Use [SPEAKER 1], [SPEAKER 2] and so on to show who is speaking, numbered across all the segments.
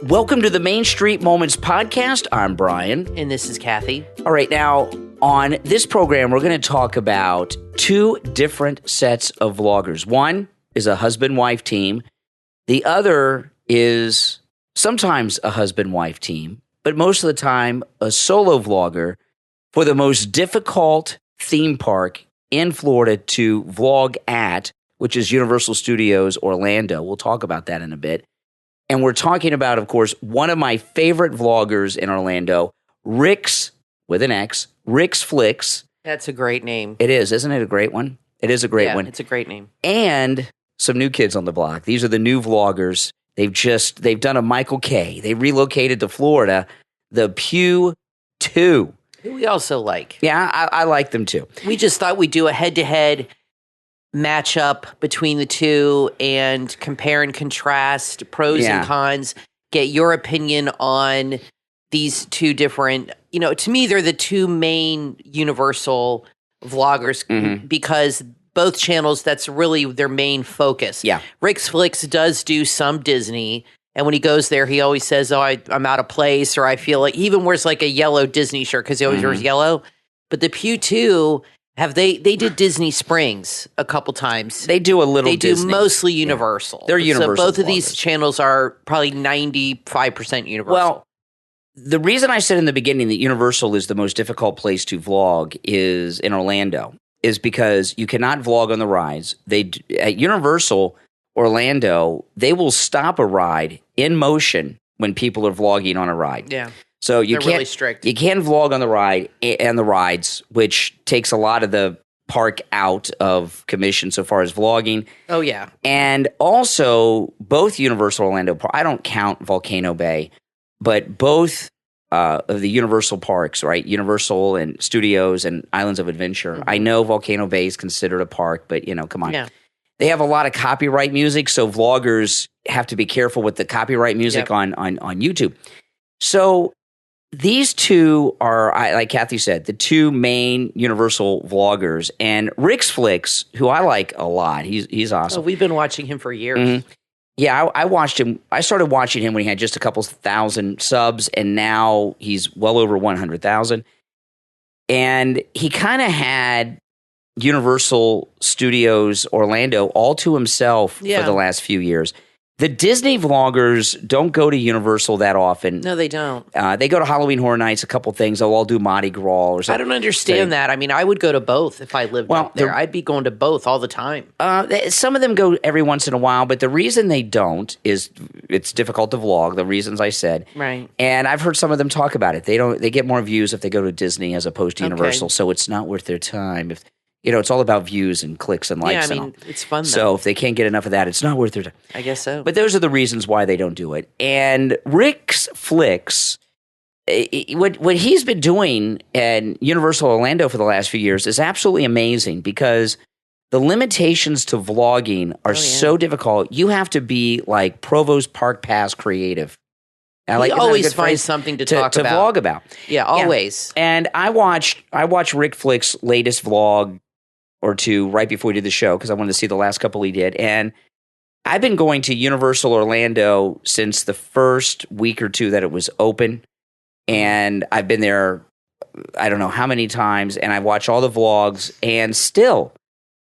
[SPEAKER 1] Welcome to the Main Street Moments podcast. I'm Brian.
[SPEAKER 2] And this is Kathy.
[SPEAKER 1] All right, now on this program, we're going to talk about two different sets of vloggers. One is a husband-wife team. The other is sometimes a husband-wife team, but most of the time a solo vlogger for the most difficult theme park in Florida to vlog at, which is Universal Studios Orlando. We'll talk about that in a bit. And we're talking about, of course, one of my favorite vloggers in Orlando, Rix, with an X, Rix Flix.
[SPEAKER 2] That's a great name.
[SPEAKER 1] It is. Isn't it a great one? It is a great one.
[SPEAKER 2] It's a great name.
[SPEAKER 1] And some new kids on the block. These are the new vloggers. They've done a Michael K. They relocated to Florida. The Pugh 2.
[SPEAKER 2] Who we also like.
[SPEAKER 1] Yeah, I like them too.
[SPEAKER 2] We just thought we'd do a head-to-head matchup between the two and compare and contrast pros and cons, get your opinion on these two different, to me, they're the two main Universal vloggers because both channels, that's really their main focus.
[SPEAKER 1] Yeah.
[SPEAKER 2] Rix Flix does do some Disney. And when he goes there, he always says, I'm out of place, or I feel like, he even wears like a yellow Disney shirt because he always wears yellow. But the Pugh 2, they did Disney Springs a couple times.
[SPEAKER 1] They do a little
[SPEAKER 2] They
[SPEAKER 1] Disney.
[SPEAKER 2] do mostly Universal.
[SPEAKER 1] They're Universal.
[SPEAKER 2] So both of
[SPEAKER 1] vloggers.
[SPEAKER 2] these channels are probably 95% Universal.
[SPEAKER 1] Well, the reason I said in the beginning that Universal is the most difficult place to vlog is in Orlando is because you cannot vlog on the rides. At Universal Orlando, they will stop a ride in motion when people are vlogging on a ride.
[SPEAKER 2] Yeah.
[SPEAKER 1] So
[SPEAKER 2] They're really strict.
[SPEAKER 1] You can vlog on the ride and the rides, which takes a lot of the park out of commission so far as vlogging.
[SPEAKER 2] Oh, yeah.
[SPEAKER 1] And also, both Universal Orlando, I don't count Volcano Bay, but both of the Universal parks, right? Universal and Studios and Islands of Adventure. I know Volcano Bay is considered a park, but, come on.
[SPEAKER 2] Yeah.
[SPEAKER 1] They have a lot of copyright music, so vloggers have to be careful with the copyright music on YouTube. So these two are, like Kathy said, the two main Universal vloggers. And Rix Flix, who I like a lot, he's awesome.
[SPEAKER 2] Oh, we've been watching him for years.
[SPEAKER 1] Mm-hmm. Yeah, I watched him. I started watching him when he had just a couple thousand subs, and now he's well over 100,000. And he kind of had Universal Studios Orlando all to himself for the last few years. The Disney vloggers don't go to Universal that often.
[SPEAKER 2] No, they don't.
[SPEAKER 1] They go to Halloween Horror Nights, a couple things. They'll all do Mardi Gras or something.
[SPEAKER 2] I don't understand that. I mean, I would go to both if I lived up there. I'd be going to both all the time.
[SPEAKER 1] Some of them go every once in a while, but the reason they don't is it's difficult to vlog, the reasons I said.
[SPEAKER 2] Right.
[SPEAKER 1] And I've heard some of them talk about it. They get more views if they go to Disney as opposed to Universal, so it's not worth their time. It's all about views and clicks and likes.
[SPEAKER 2] Yeah, I mean, it's fun, though.
[SPEAKER 1] So if they can't get enough of that, it's not worth their time.
[SPEAKER 2] I guess so.
[SPEAKER 1] But those are the reasons why they don't do it. And Rix Flix, what he's been doing at Universal Orlando for the last few years is absolutely amazing because the limitations to vlogging are so difficult. You have to be like Provost Park Pass creative.
[SPEAKER 2] He always finds something to talk about.
[SPEAKER 1] To vlog about.
[SPEAKER 2] Yeah, always.
[SPEAKER 1] Yeah. And I watched Rix Flix's latest vlog or two right before we did the show because I wanted to see the last couple he did. And I've been going to Universal Orlando since the first week or two that it was open. And I've been there, I don't know how many times, and I watch all the vlogs, and still,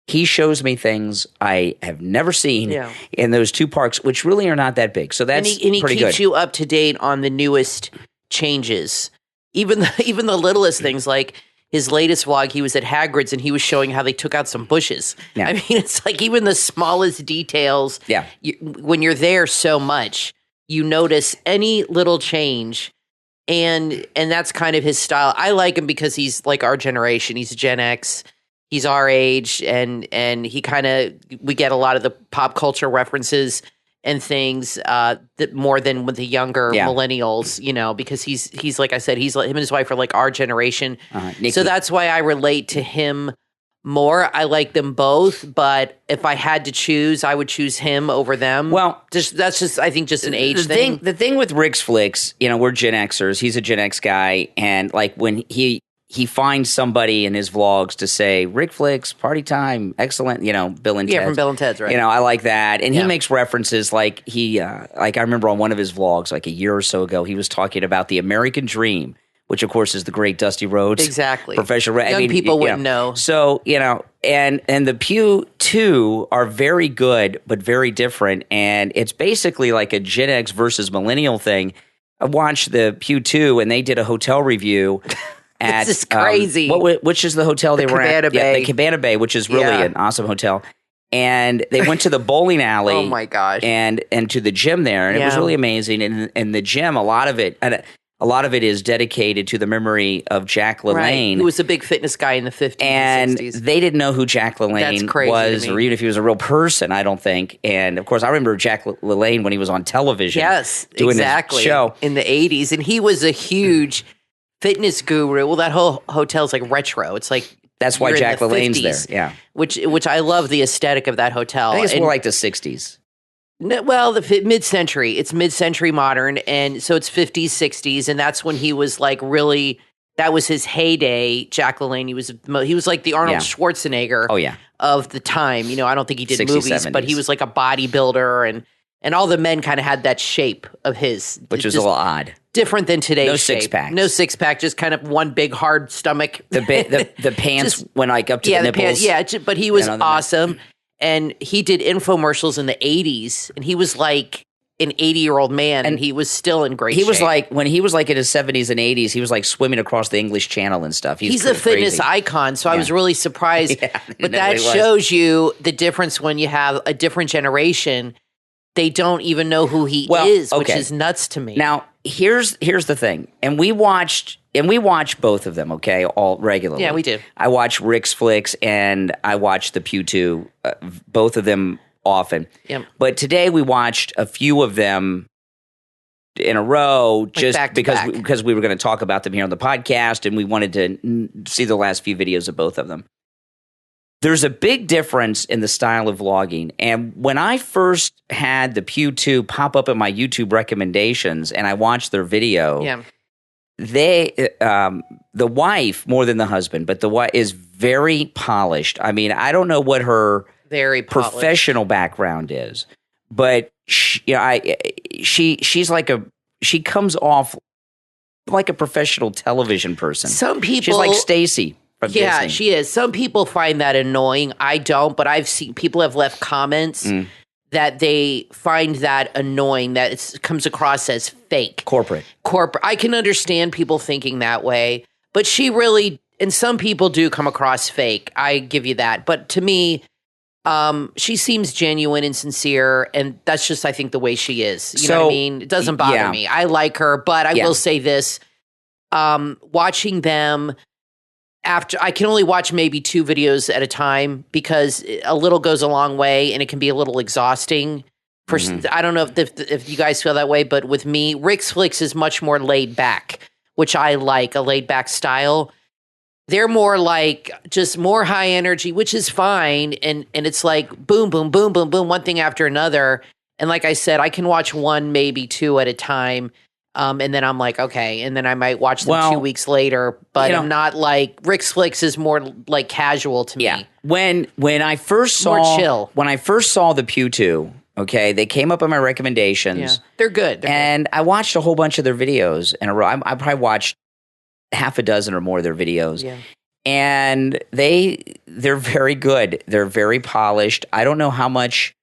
[SPEAKER 1] he shows me things I have never seen in those two parks, which really are not that big. So that's pretty good.
[SPEAKER 2] And he keeps you up to date on the newest changes. Even the littlest things, like his latest vlog, he was at Hagrid's and he was showing how they took out some bushes. Yeah. I mean, it's like even the smallest details.
[SPEAKER 1] Yeah.
[SPEAKER 2] When you're there so much, you notice any little change. And that's kind of his style. I like him because he's like our generation. He's Gen X. He's our age, and we get a lot of the pop culture references and things that more than with the younger millennials, because he's like I said, him and his wife are like our generation. So that's why I relate to him more. I like them both, but if I had to choose, I would choose him over them.
[SPEAKER 1] Well,
[SPEAKER 2] that's just I think just an age thing.
[SPEAKER 1] The thing with Rix Flix, we're Gen Xers. He's a Gen X guy, and like when he he finds somebody in his vlogs to say, Rix Flix, party time, excellent, Bill and Ted.
[SPEAKER 2] Yeah, from Bill and Ted's, right.
[SPEAKER 1] I like that. And he makes references like I remember on one of his vlogs, like a year or so ago, he was talking about the American dream, which of course is the great Dusty Rhodes.
[SPEAKER 2] Exactly.
[SPEAKER 1] Professional.
[SPEAKER 2] Young people wouldn't know.
[SPEAKER 1] So, and the Pugh 2 are very good, but very different. And it's basically like a Gen X versus millennial thing. I watched the Pugh 2 and they did a hotel review. This
[SPEAKER 2] is crazy.
[SPEAKER 1] Which is the hotel they were at?
[SPEAKER 2] Cabana Bay.
[SPEAKER 1] Yeah, the Cabana Bay, which is really an awesome hotel. And they went to the bowling alley.
[SPEAKER 2] Oh my gosh!
[SPEAKER 1] And to the gym there, and it was really amazing. And the gym, a lot of it is dedicated to the memory of Jack LaLanne,
[SPEAKER 2] right. Who was a big fitness guy in the 50s and 60s.
[SPEAKER 1] They didn't know who Jack LaLanne was, or even if he was a real person. I don't think. And of course, I remember Jack LaLanne when he was on television.
[SPEAKER 2] Yes,
[SPEAKER 1] doing
[SPEAKER 2] exactly.
[SPEAKER 1] His show
[SPEAKER 2] in the 80s, and he was a huge fitness guru. Well, that whole hotel's like retro. It's like
[SPEAKER 1] that's why Jack LaLanne's there. Yeah,
[SPEAKER 2] which I love the aesthetic of that hotel.
[SPEAKER 1] I think it's more like the 60s.
[SPEAKER 2] No, well, the mid-century. It's mid-century modern, and so it's 50s, 60s, and that's when he was like really. That was his heyday. Jack LaLanne. He was like the Arnold Schwarzenegger.
[SPEAKER 1] Oh yeah.
[SPEAKER 2] Of the time. I don't think he did
[SPEAKER 1] 60s,
[SPEAKER 2] movies,
[SPEAKER 1] 70s.
[SPEAKER 2] but he was like a bodybuilder, and all the men kind of had that shape of his,
[SPEAKER 1] which was a little odd.
[SPEAKER 2] Different than today's
[SPEAKER 1] no
[SPEAKER 2] shape.
[SPEAKER 1] Six-pack.
[SPEAKER 2] No six-pack, just kind of one big hard stomach.
[SPEAKER 1] The pants went like up to the nipples.
[SPEAKER 2] Pants, but he was awesome. And he did infomercials in the 80s, and he was like an 80-year-old man, and he was still in great shape.
[SPEAKER 1] He was like, when he was like in his 70s and 80s, he was like swimming across the English Channel and stuff.
[SPEAKER 2] He's a fitness icon, so I was really surprised. But that shows you the difference when you have a different generation. They don't even know who he is, which is nuts to me.
[SPEAKER 1] Now, here's the thing. And we watch both of them, okay, all regularly.
[SPEAKER 2] Yeah, we do.
[SPEAKER 1] I watch Rix Flix and I watch the Pugh 2, both of them often.
[SPEAKER 2] Yep.
[SPEAKER 1] But today we watched a few of them in a row just because we were going to talk about them here on the podcast and we wanted to see the last few videos of both of them. There's a big difference in the style of vlogging. And when I first had the Pugh 2 pop up in my YouTube recommendations and I watched their video, the wife, more than the husband, but the wife is very polished. I mean, I don't know what her professional background is, but she comes off like a professional television person.
[SPEAKER 2] Some people,
[SPEAKER 1] she's like Stacy.
[SPEAKER 2] Yeah, she is. Some people find that annoying. I don't, but I've seen people have left comments that they find that annoying, that it comes across as fake.
[SPEAKER 1] Corporate.
[SPEAKER 2] I can understand people thinking that way, but she really, and some people do come across fake. I give you that. But to me, she seems genuine and sincere, and that's just, I think, the way she is. You know what I mean? It doesn't bother me. I like her, but I will say this, watching them, after I can only watch maybe 2 videos at a time because a little goes a long way and it can be a little exhausting. I don't know if you guys feel that way, but with me, Rix Flix is much more laid back, which I like, a laid back style. They're more like just more high energy, which is fine. And it's like boom, boom, boom, boom, boom, one thing after another. And like I said, I can watch 1, maybe 2 at a time. And then I'm like, okay. And then I might watch them 2 weeks later, but I'm not like, Rix Flix is more like casual to me.
[SPEAKER 1] When I first saw,
[SPEAKER 2] more chill.
[SPEAKER 1] When I first saw the Pugh 2, okay, they came up in my recommendations.
[SPEAKER 2] Yeah. They're good.
[SPEAKER 1] I watched a whole bunch of their videos in a row. I probably watched half a dozen or more of their videos.
[SPEAKER 2] Yeah.
[SPEAKER 1] And they're very good. They're very polished. I don't know how much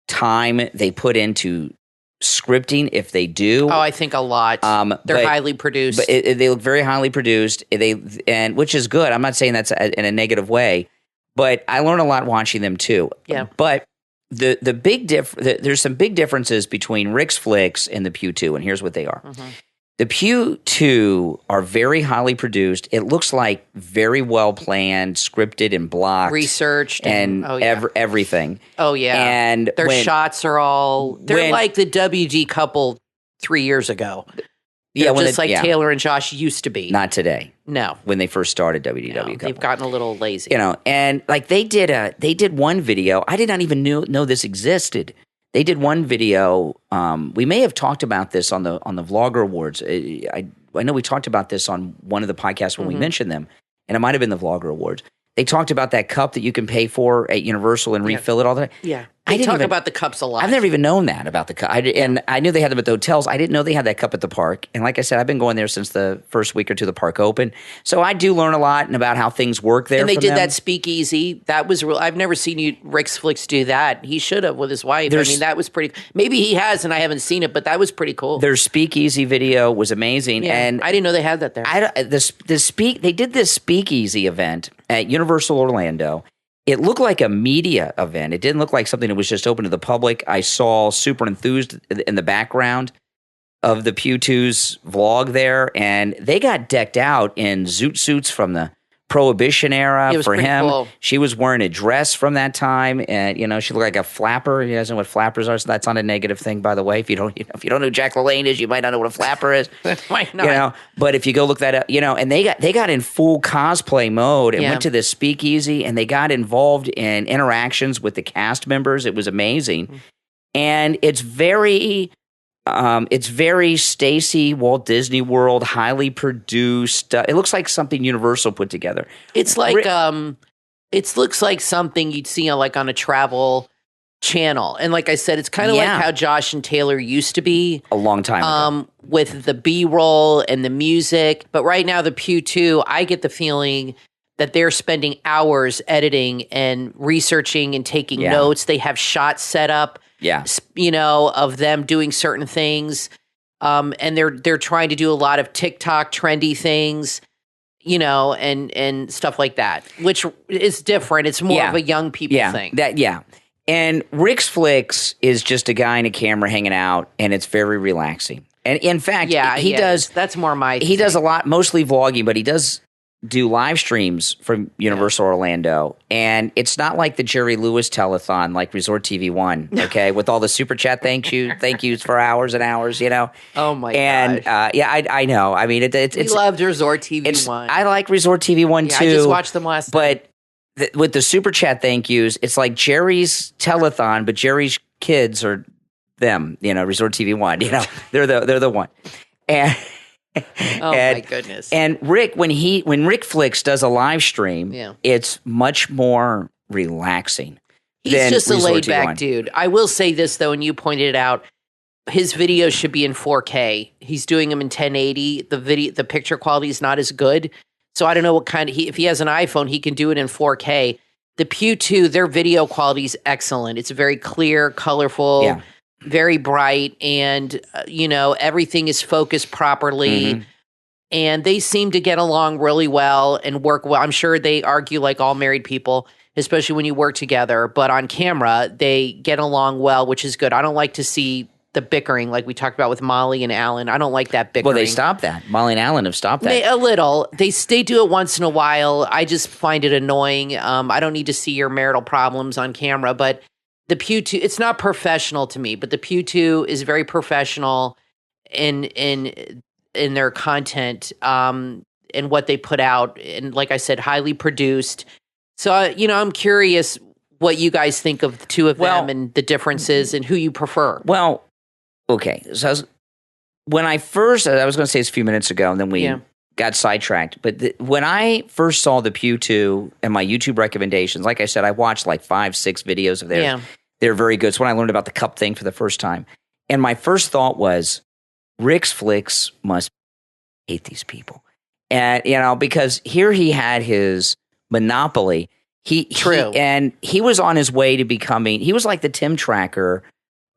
[SPEAKER 1] time they put into scripting, if they do.
[SPEAKER 2] Oh, I think a lot. They're highly produced.
[SPEAKER 1] But they look very highly produced. And which is good. I'm not saying that's in a negative way, but I learn a lot watching them too.
[SPEAKER 2] Yeah.
[SPEAKER 1] But the big there's some big differences between Rix Flix and the Pugh 2, and here's what they are. Mm-hmm. The Pugh 2 are very highly produced. It looks like very well planned, scripted and blocked.
[SPEAKER 2] Researched.
[SPEAKER 1] And everything.
[SPEAKER 2] Oh, yeah.
[SPEAKER 1] And
[SPEAKER 2] their shots are all, they're like the WD couple 3 years ago. They're just like Taylor and Josh used to be.
[SPEAKER 1] Not today.
[SPEAKER 2] No.
[SPEAKER 1] When they first started WDW couple.
[SPEAKER 2] They've gotten a little lazy.
[SPEAKER 1] And like they did one video. I did not even know this existed. They did one video. We may have talked about this on the Vlogger Awards. I know we talked about this on one of the podcasts when we mentioned them, and it might have been the Vlogger Awards. They talked about that cup that you can pay for at Universal and refill it all the time.
[SPEAKER 2] Yeah.
[SPEAKER 1] I
[SPEAKER 2] They talk about the cups a lot.
[SPEAKER 1] I've never even known that about the cup. And I knew they had them at the hotels. I didn't know they had that cup at the park. And like I said, I've been going there since the first week or two the park opened. So I do learn a lot and about how things work there.
[SPEAKER 2] And they
[SPEAKER 1] from
[SPEAKER 2] did
[SPEAKER 1] them.
[SPEAKER 2] that speakeasy. That was real. I've never seen Rix Flix do that. He should have with his wife. I mean, that was pretty. Maybe he has, and I haven't seen it, but that was pretty cool.
[SPEAKER 1] Their speakeasy video was amazing.
[SPEAKER 2] Yeah,
[SPEAKER 1] And
[SPEAKER 2] I didn't know they had that there.
[SPEAKER 1] they did this speakeasy event at Universal Orlando. It looked like a media event. It didn't look like something that was just open to the public. I saw Super Enthused in the background of the Pugh 2's vlog there, and they got decked out in zoot suits from the Prohibition era
[SPEAKER 2] It was
[SPEAKER 1] for
[SPEAKER 2] pretty
[SPEAKER 1] him.
[SPEAKER 2] cool.
[SPEAKER 1] She was wearing a dress from that time, and she looked like a flapper. You guys know what flappers are? So that's not a negative thing, by the way. If you don't know who Jack LaLanne is, you might not know what a flapper is.
[SPEAKER 2] Might not.
[SPEAKER 1] But if you go look that up, and they got in full cosplay mode and
[SPEAKER 2] Yeah.
[SPEAKER 1] went to this speakeasy, and they got involved in interactions with the cast members. It was amazing, and it's very Stacy Walt Disney World, highly produced. It looks like something Universal put together.
[SPEAKER 2] It's like it looks like something you'd see on a travel channel. And like I said, it's kind of like how Josh and Taylor used to be
[SPEAKER 1] A long time ago.
[SPEAKER 2] with the B-roll and the music. But right now, the Pugh 2, I get the feeling that they're spending hours editing and researching and taking notes. They have shots set up.
[SPEAKER 1] Yeah.
[SPEAKER 2] Of them doing certain things. And they're trying to do a lot of TikTok trendy things, and stuff like that, which is different. It's more of a young people thing.
[SPEAKER 1] And Rix Flix is just a guy and a camera hanging out, and it's very relaxing. And in fact, he does.
[SPEAKER 2] That's more my.
[SPEAKER 1] He does a lot, mostly vlogging, but he does do live streams from Universal Orlando, and it's not like the Jerry Lewis telethon like Resort TV 1, okay, with all the super chat thank yous for hours and hours,
[SPEAKER 2] Oh my
[SPEAKER 1] and
[SPEAKER 2] gosh.
[SPEAKER 1] I know. I mean, it's
[SPEAKER 2] We loved Resort TV 1.
[SPEAKER 1] I like Resort TV 1 too.
[SPEAKER 2] I just watched them last night.
[SPEAKER 1] But with the super chat thank yous, it's like Jerry's telethon, but Jerry's kids are them. Resort TV 1. They're the one, and.
[SPEAKER 2] My goodness!
[SPEAKER 1] And Rick, when Rix Flix does a live stream, it's much more relaxing.
[SPEAKER 2] He's just a laid back dude. I will say this though, and you pointed it out. His videos should be in 4K. He's doing them in 1080. The picture quality is not as good. So I don't know what kind of if he has an iPhone, he can do it in 4K. The Pugh 2, their video quality is excellent. It's very clear, colorful.
[SPEAKER 1] Yeah.
[SPEAKER 2] Very bright, and everything is focused properly, and they seem to get along really well and work well. I'm sure they argue like all married people, especially when you work together, but on camera they get along well, which is good. I don't like to see the bickering like we talked about with Molly and Alan. I don't like that bickering.
[SPEAKER 1] Well, they stopped that. Molly and Alan have stopped that.
[SPEAKER 2] A little. They do it once in a while. I just find it annoying. I don't need to see your marital problems on camera, but the Pugh 2, it's not professional to me, but the Pugh 2 is very professional in their content and what they put out. And like I said, highly produced. So, I'm curious what you guys think of the two of them and the differences and who you prefer.
[SPEAKER 1] Well, okay. So when I was going to say this a few minutes ago, and then we got sidetracked. But when I first saw the Pugh 2 and my YouTube recommendations, like I said, I watched like 5-6 videos of theirs.
[SPEAKER 2] Yeah.
[SPEAKER 1] They're very good. It's when I learned about the cup thing for the first time. And my first thought was, Rix Flix must hate these people. And, because here he had his monopoly. He was on his way to becoming, he was like the Tim Tracker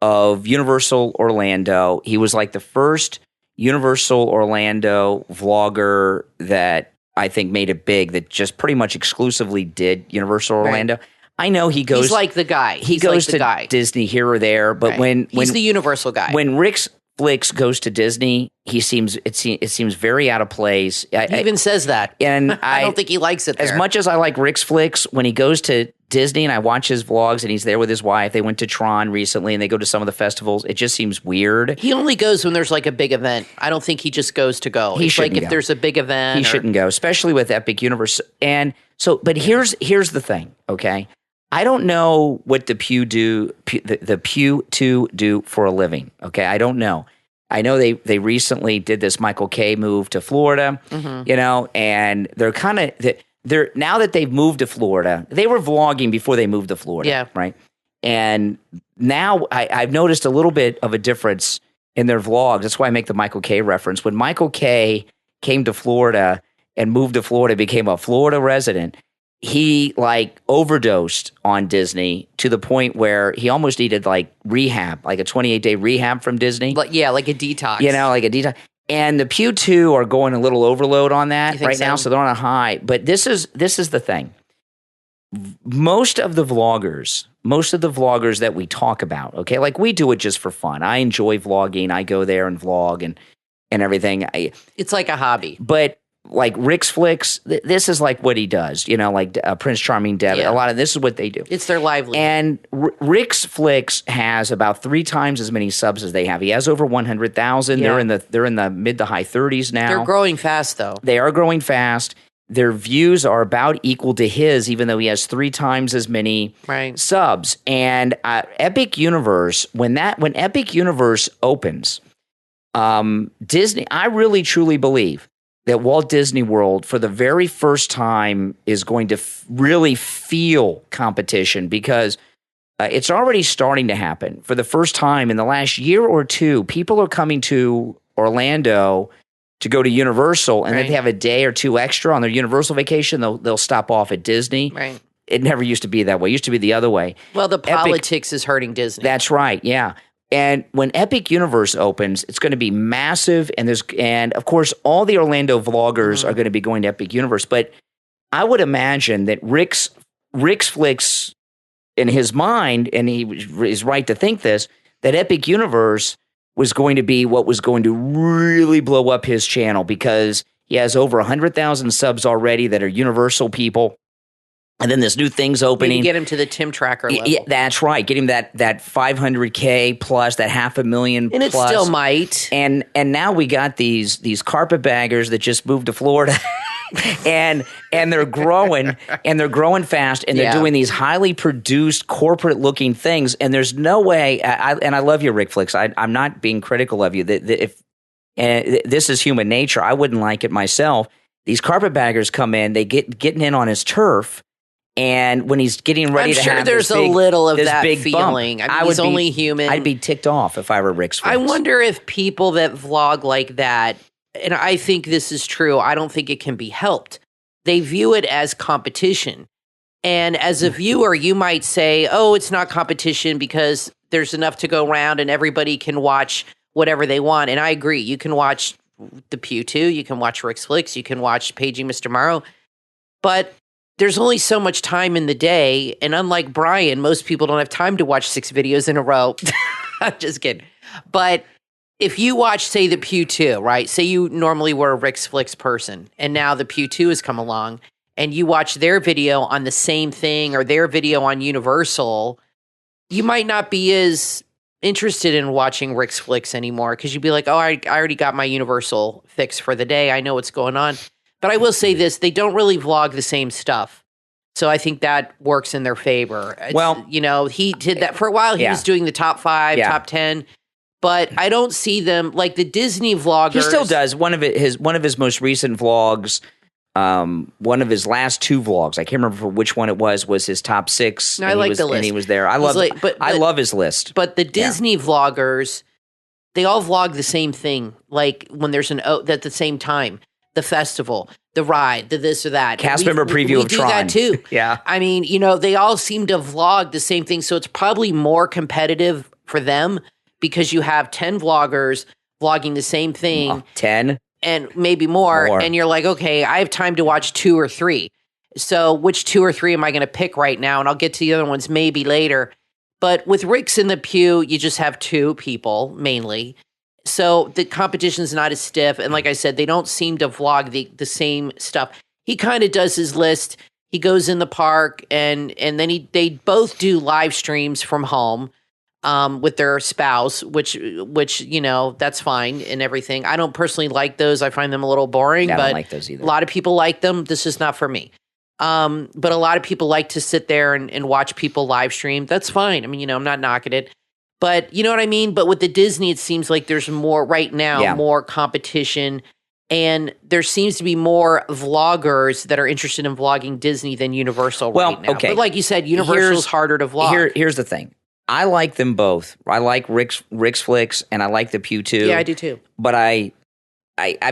[SPEAKER 1] of Universal Orlando. He was like the first Universal Orlando vlogger that I think made it big, that just pretty much exclusively did Universal Orlando. Right. I know he goes.
[SPEAKER 2] He's like the guy.
[SPEAKER 1] He goes to Disney here or there, but when
[SPEAKER 2] he's the Universal guy.
[SPEAKER 1] When Rix Flix goes to Disney, it seems very out of place.
[SPEAKER 2] He even says that,
[SPEAKER 1] and
[SPEAKER 2] I don't think he likes it there.
[SPEAKER 1] As much as I like Rix Flix, when he goes to Disney and I watch his vlogs and he's there with his wife, they went to Tron recently and they go to some of the festivals. It just seems weird.
[SPEAKER 2] He only goes when there's like a big event. I don't think he just goes to go.
[SPEAKER 1] He shouldn't
[SPEAKER 2] like
[SPEAKER 1] go.
[SPEAKER 2] If there's a big event,
[SPEAKER 1] he shouldn't go, especially with Epic Universe. And so, but here's the thing, okay? I don't know what the Pugh 2 do for a living, okay? I don't know. I know they recently did this Michael K move to Florida, and they're kind of they're now that they've moved to Florida. They were vlogging before they moved to Florida, right? And now I've noticed a little bit of a difference in their vlogs. That's why I make the Michael K reference. When Michael K came to Florida and moved to Florida, became a Florida resident, he like overdosed on Disney to the point where he almost needed like rehab, like a 28-day rehab from Disney.
[SPEAKER 2] Like a detox.
[SPEAKER 1] Like a detox. And the Pugh 2 are going a little overload on that right now, so they're on a high. But this is the thing. Most of the vloggers that we talk about, okay, like we do it just for fun. I enjoy vlogging. I go there and vlog and everything.
[SPEAKER 2] It's like a hobby.
[SPEAKER 1] But like Rix Flix, this is like what he does, like Prince Charming Deb. A lot of this is what they do.
[SPEAKER 2] It's their livelihood.
[SPEAKER 1] And Rix Flix has about 3 times as many subs as they have. He has over 100,000.
[SPEAKER 2] Yeah.
[SPEAKER 1] They're in the mid to high 30s now.
[SPEAKER 2] They're growing fast, though.
[SPEAKER 1] They are growing fast. Their views are about equal to his, even though he has 3 times as many subs. And Epic Universe, when Epic Universe opens, Disney, I really truly believe that Walt Disney World, for the very first time, is going to really feel competition because it's already starting to happen. For the first time in the last year or two, people are coming to Orlando to go to Universal, and if they have a day or 2 extra on their Universal vacation, they'll stop off at Disney.
[SPEAKER 2] Right.
[SPEAKER 1] It never used to be that way. It used to be the other way.
[SPEAKER 2] Well, the politics is hurting Disney.
[SPEAKER 1] That's right, yeah. And when Epic Universe opens, it's going to be massive, and of course, all the Orlando vloggers are going to be going to Epic Universe. But I would imagine that Rix Flix, in his mind, and he is right to think this, that Epic Universe was going to be what was going to really blow up his channel because he has over 100,000 subs already that are Universal people. And then this new thing's opening.
[SPEAKER 2] You get him to the Tim Tracker level.
[SPEAKER 1] Yeah, that's right. Get him that 500K plus, that 500,000
[SPEAKER 2] and
[SPEAKER 1] plus.
[SPEAKER 2] And it still might.
[SPEAKER 1] And now we got these carpetbaggers that just moved to Florida. and they're growing fast, and they're doing these highly produced corporate looking things. And there's no way, I love you, Rix Flix. I'm not being critical of you. This is human nature. I wouldn't like it myself. These carpetbaggers come in, they getting in on his turf. And when he's getting ready to have
[SPEAKER 2] there's
[SPEAKER 1] this big,
[SPEAKER 2] a little of
[SPEAKER 1] this
[SPEAKER 2] that
[SPEAKER 1] big
[SPEAKER 2] feeling.
[SPEAKER 1] Bump,
[SPEAKER 2] I mean, he's only human.
[SPEAKER 1] I'd be ticked off if I were Rix Flix.
[SPEAKER 2] I wonder if people that vlog like that, and I think this is true, I don't think it can be helped. They view it as competition. And as a viewer, you might say, oh, it's not competition because there's enough to go around and everybody can watch whatever they want. And I agree. You can watch the Pugh 2, you can watch Rix Flix, you can watch Paging Mr. Morrow. But there's only so much time in the day, and unlike Brian, most people don't have time to watch 6 videos in a row. I'm just kidding. But if you watch, say, the Pugh 2, right? Say you normally were a Rix Flix person, and now the Pugh 2 has come along, and you watch their video on the same thing or their video on Universal, you might not be as interested in watching Rix Flix anymore because you'd be like, oh, I already got my Universal fix for the day. I know what's going on. But I will say this, they don't really vlog the same stuff. So I think that works in their favor. Well, he did that for a while. He was doing the top 5, top 10. But I don't see them like the Disney vloggers.
[SPEAKER 1] He still does. One of his most recent vlogs, one of his last 2 vlogs, I can't remember for which one it was his top 6.
[SPEAKER 2] No, I like the list.
[SPEAKER 1] And he was there. I love his list.
[SPEAKER 2] But the Disney vloggers, they all vlog the same thing. Like when there's at the same time. The festival, the ride, the this or that.
[SPEAKER 1] Cast member preview of Tron.
[SPEAKER 2] We do that too.
[SPEAKER 1] Yeah.
[SPEAKER 2] I mean, they all seem to vlog the same thing. So it's probably more competitive for them because you have 10 vloggers vlogging the same thing.
[SPEAKER 1] 10?
[SPEAKER 2] And maybe more. And you're like, okay, I have time to watch 2 or 3. So which 2 or 3 am I going to pick right now? And I'll get to the other ones maybe later. But with Rix and the Pugh, you just have 2 people mainly. So the competition's not as stiff. And like I said, they don't seem to vlog the same stuff. He kind of does his list. He goes in the park and then they both do live streams from home with their spouse, which that's fine and everything. I don't personally like those. I find them a little boring.
[SPEAKER 1] I
[SPEAKER 2] but
[SPEAKER 1] don't like those either.
[SPEAKER 2] A lot of people like them. This is not for me. But a lot of people like to sit there and watch people live stream. That's fine. I mean, I'm not knocking it. But you know what I mean? But with the Disney, it seems like there's more right now,
[SPEAKER 1] Yeah.
[SPEAKER 2] more competition. And there seems to be more vloggers that are interested in vlogging Disney than Universal right now.
[SPEAKER 1] Okay.
[SPEAKER 2] But like you said, Universal's harder to vlog.
[SPEAKER 1] Here's the thing. I like them both. I like Rix Flix and I like the Pugh too.
[SPEAKER 2] Yeah, I do too.
[SPEAKER 1] But I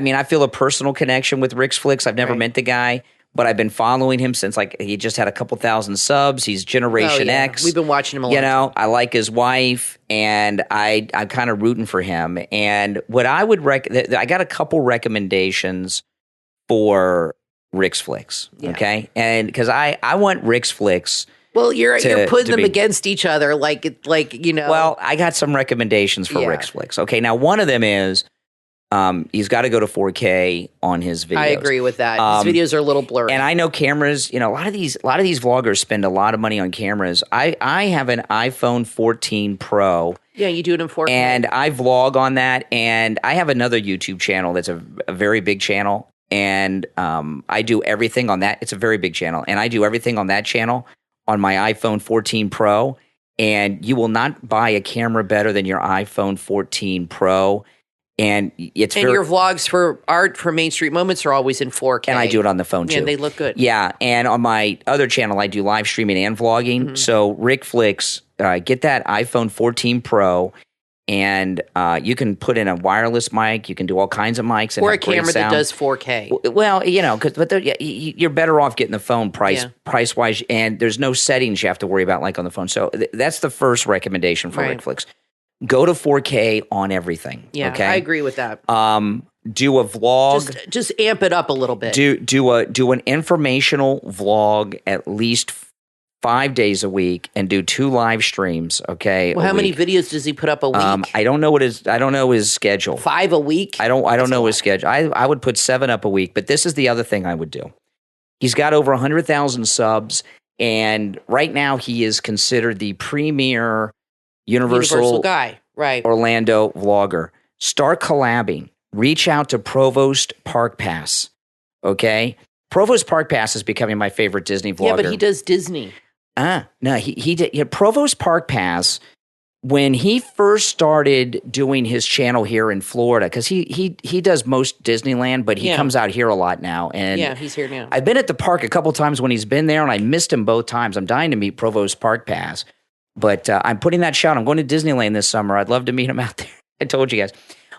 [SPEAKER 1] mean, I feel a personal connection with Rix Flix. I've never met the guy, but I've been following him since like he just had a couple thousand subs. He's Generation X.
[SPEAKER 2] We've been watching him a lot.
[SPEAKER 1] You know, I like his wife, and I'm kind of rooting for him. And what I would I got a couple recommendations for Rix Flix. Okay, and because I want Rix Flix.
[SPEAKER 2] Well, you're putting them against each other, like you know.
[SPEAKER 1] Well, I got some recommendations for Rix Flix. Okay, now one of them is. He's got to go to 4K on his videos.
[SPEAKER 2] I agree with that. His videos are a little blurry.
[SPEAKER 1] And I know cameras, you know, a lot of these vloggers spend a lot of money on cameras. I have an iPhone 14 Pro.
[SPEAKER 2] Yeah, you do it in 4K.
[SPEAKER 1] And I vlog on that. And I have another YouTube channel that's a very big channel. And I do everything on that. It's a very big channel. And I do everything on that channel on my iPhone 14 Pro. And you will not buy a camera better than your iPhone 14 Pro. And your vlogs
[SPEAKER 2] for Main Street Moments are always in 4K.
[SPEAKER 1] And I do it on the phone too.
[SPEAKER 2] And they look good.
[SPEAKER 1] Yeah. And on my other channel, I do live streaming and vlogging. Mm-hmm. So Rix Flix, get that iPhone 14 Pro and you can put in a wireless mic. You can do all kinds of mics. And
[SPEAKER 2] or a camera that does 4K.
[SPEAKER 1] Well, you know, you're better off getting the phone price-wise. And there's no settings you have to worry about like on the phone. So that's the first recommendation for Rix Flix. Go to 4K on everything.
[SPEAKER 2] Yeah,
[SPEAKER 1] okay?
[SPEAKER 2] I agree with that.
[SPEAKER 1] Do a vlog.
[SPEAKER 2] Just amp it up a little bit.
[SPEAKER 1] Do an informational vlog at least 5 days a week and do 2 live streams. Okay.
[SPEAKER 2] Well, how many videos does he put up a week?
[SPEAKER 1] I don't know his schedule.
[SPEAKER 2] 5 a week.
[SPEAKER 1] I don't know his schedule. I would put 7 up a week. But this is the other thing I would do. He's got over 100,000 subs, and right now he is considered the premier Universal
[SPEAKER 2] guy, right?
[SPEAKER 1] Orlando vlogger. Start collabing. Reach out to Provost Park Pass. Okay, Provost Park Pass is becoming my favorite Disney vlogger.
[SPEAKER 2] Yeah, but he does Disney.
[SPEAKER 1] No, he did. Yeah, Provost Park Pass. When he first started doing his channel here in Florida, because he does most Disneyland, but he comes out here a lot now. And
[SPEAKER 2] yeah, he's here now.
[SPEAKER 1] I've been at the park a couple times when he's been there, and I missed him both times. I'm dying to meet Provost Park Pass. But I'm putting that shot. I'm going to Disneyland this summer. I'd love to meet him out there. I told you guys.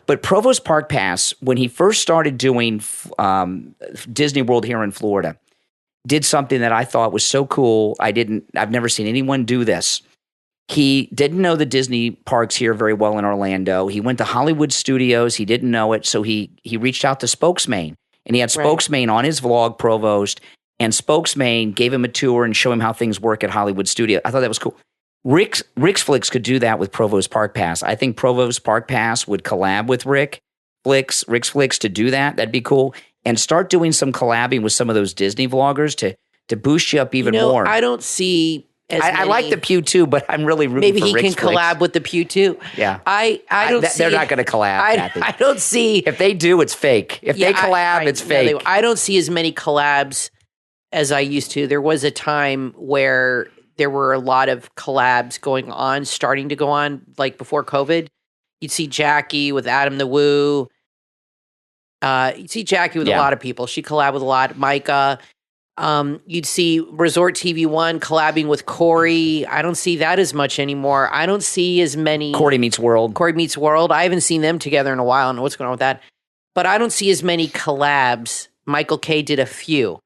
[SPEAKER 1] But Provost Park Pass, when he first started doing Disney World here in Florida, did something that I thought was so cool. I've never seen anyone do this. He didn't know the Disney parks here very well in Orlando. He went to Hollywood Studios. He didn't know it. So he reached out to Spokesman. And he had Spokesman on his vlog, Provost. And Spokesman gave him a tour and showed him how things work at Hollywood Studios. I thought that was cool. Rix Flix could do that with Provost Park Pass. I think Provost Park Pass would collab with Rix Flix to do that. That'd be cool. And start doing some collabing with some of those Disney vloggers to boost you up even more.
[SPEAKER 2] I don't see
[SPEAKER 1] I like the Pugh too, but I'm really rooting for Rix Flix.
[SPEAKER 2] Maybe he can collab with the Pugh too.
[SPEAKER 1] Yeah.
[SPEAKER 2] I don't see.
[SPEAKER 1] They're not going to collab, Kathy.
[SPEAKER 2] I don't see.
[SPEAKER 1] If they do, it's fake. If they collab, it's fake.
[SPEAKER 2] I don't see as many collabs as I used to. There was a time where there were a lot of collabs starting to go on, like before COVID. You'd see Jackie with Adam the Woo. You'd see Jackie with a lot of people. She collabed with a lot. Micah. You'd see Resort TV One collabing with Corey. I don't see that as much anymore. I don't see as many.
[SPEAKER 1] Corey Meets World.
[SPEAKER 2] I haven't seen them together in a while. I don't know what's going on with that. But I don't see as many collabs. Michael K did a few.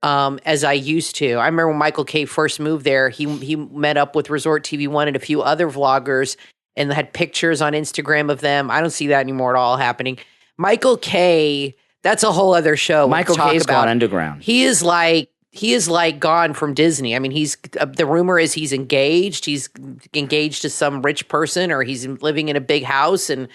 [SPEAKER 2] As I used to. I remember when Michael K first moved there, he met up with Resort TV One and a few other vloggers and had pictures on Instagram of them. I don't see that anymore at all happening. Michael K, that's a whole other show.
[SPEAKER 1] Michael K's gone underground.
[SPEAKER 2] He is like gone from Disney. I mean, the rumor is he's engaged. He's engaged to some rich person, or he's living in a big house, and